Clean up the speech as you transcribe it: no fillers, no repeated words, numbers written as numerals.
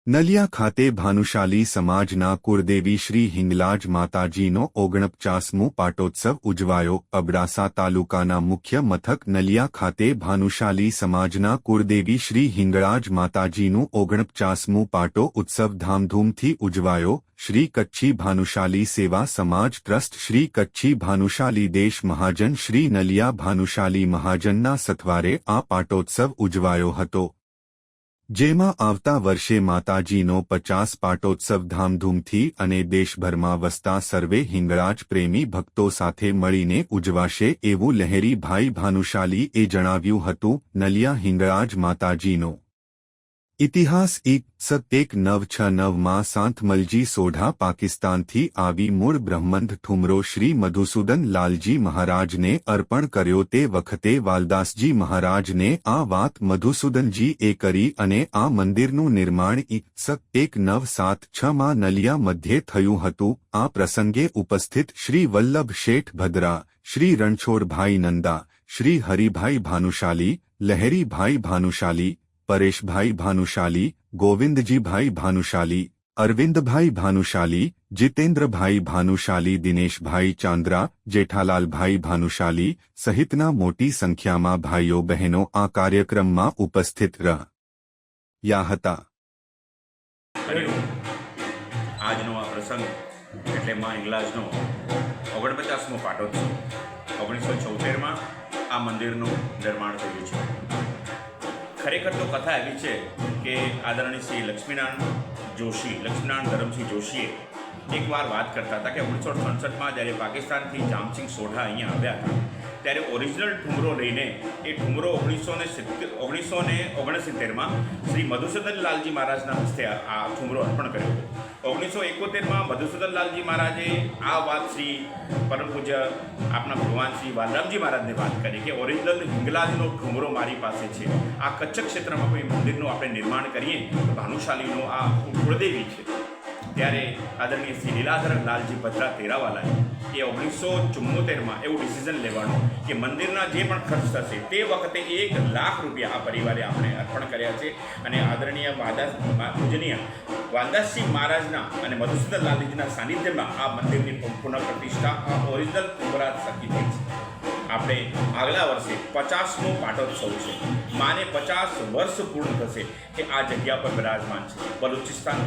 નલિયા ખાતે ભાનુશાલી સમાજના કુળદેવી શ્રી હિંગલાજ માતાજીનો 49મો પાટોત્સવ ઉજવાયો. અબડાસા તાલુકાના મુખ્ય મથક નલિયા ખાતે ભાનુશાલી સમાજના કુળદેવી શ્રી હિંગળાજ માતાજીનું 49મો પાટો ઉત્સવ ધામધૂમથી ઉજવાયો. શ્રી કચ્છી ભાનુશાલી સેવા સમાજ ટ્રસ્ટ શ્રી કચ્છી ભાનુશાલી દેશ મહાજન શ્રી નલિયા ભાનુશાલી મહાજનના સથવારે આ પાટોત્સવ ઉજવાયો હતો, જેમાં આવતા વર્ષે માતાજીનો 50 પાટોત્સવ ધામધૂમથી અને દેશભરમાં વસતા સર્વે હિંગળાજ પ્રેમી ભક્તો સાથે મળીને ઉજવાશે એવું લહેરીભાઈ ભાનુશાલીએ જણાવ્યું હતું. નલિયા હિંગળાજ માતાજીનો ઇતિહાસ 1969માં સાંતમલજી સોઢા પાકિસ્તાનથી આવી મૂળ બ્રહ્મંડ ઠુમરો શ્રી મધુસૂદન લાલજી મહારાજને અર્પણ કર્યો. તે વખતે વાલદાસજી મહારાજને આ વાત મધુસૂદનજીએ કરી અને આ મંદિરનું નિર્માણ 1976માં નલિયા મધ્યે થયું હતું. આ પ્રસંગે ઉપસ્થિત શ્રી વલ્લભ શેઠ ભદ્રા, શ્રી રણછોડભાઈ નંદા, શ્રી હરિભાઈ ભાનુશાલી, લહેરીભાઈ ભાનુશાલી, પરેશભાઈ ભાનુશાલી, ગોવિંદજીભાઈ ભાનુશાલી, અરવિંદભાઈ ભાનુશાલી, જીતેન્દ્રભાઈ ભાનુશાલી, દિનેશભાઈ ચાંદ્રા, જેઠાલાલભાઈ ભાનુશાલી સહિતના મોટી સંખ્યામાં ભાઈઓ બહેનો આ કાર્યક્રમમાં ઉપસ્થિત રહ્યા હતા. આજનો આ પ્રસંગ એટલે માં હિંગલાજનો 49મો પાટોત્સવ. 1976માં આ મંદિરનું નિર્માણ થયું છે. ખરેખર તો કથા એવી છે કે આદરણીય શ્રી લક્ષ્મીનારાયણ ધરમસિંહ જોશીએ એકવાર વાત કરતા હતા કે 1968માં જ્યારે પાકિસ્તાનથી જામસિંગ સોઢા અહીંયા આવ્યા હતા ત્યારે ઓરિજિનલ ઠુમરો લઈને એ ઠુમરો 1969માં શ્રી મધુસૂદન લાલજી મહારાજના હસ્તે આ ઠુમરો અર્પણ કર્યો હતો. 1971માં મધુસૂદન લાલજી મહારાજે આ વાત શ્રી પરમ પૂજ્ય આપણા ભગવાન શ્રી વાલરામજી મહારાજને વાત કરી કે ઓરિજિનલ હિંગલાજનો ઠુમરો મારી પાસે છે. આ કચ્છ ક્ષેત્રમાં કોઈ મંદિરનું આપણે નિર્માણ કરીએ તો ભાનુશાલીનો આ કુળદેવી છે. ત્યારે આદરણીય શ્રી લીલાધર લાલજી ભદ્રા તેરાવાલાએ એ 1974માં એવું ડિસિઝન લેવાનું કે મંદિરના જે પણ ખર્ચ થશે તે વખતે 1 લાખ રૂપિયા આ પરિવારે આપણે અર્પણ કર્યા છે. અને આદરણીય પૂજનીય વાલદાસજી મહારાજના અને મધુસૂદન લાલજીના સાનિધ્યમાં આ મંદિરની પુનઃપ્રતિષ્ઠા આ ઓરિજિનલ ઠુમરા થકી થઈ છે. આપણે આગલા વર્ષે 50મો પાટોત્સવ છે. માને 50 વર્ષ પૂર્ણ થશે કે આ જગ્યા પર બિરાજમાન છે. બલુચિસ્તાન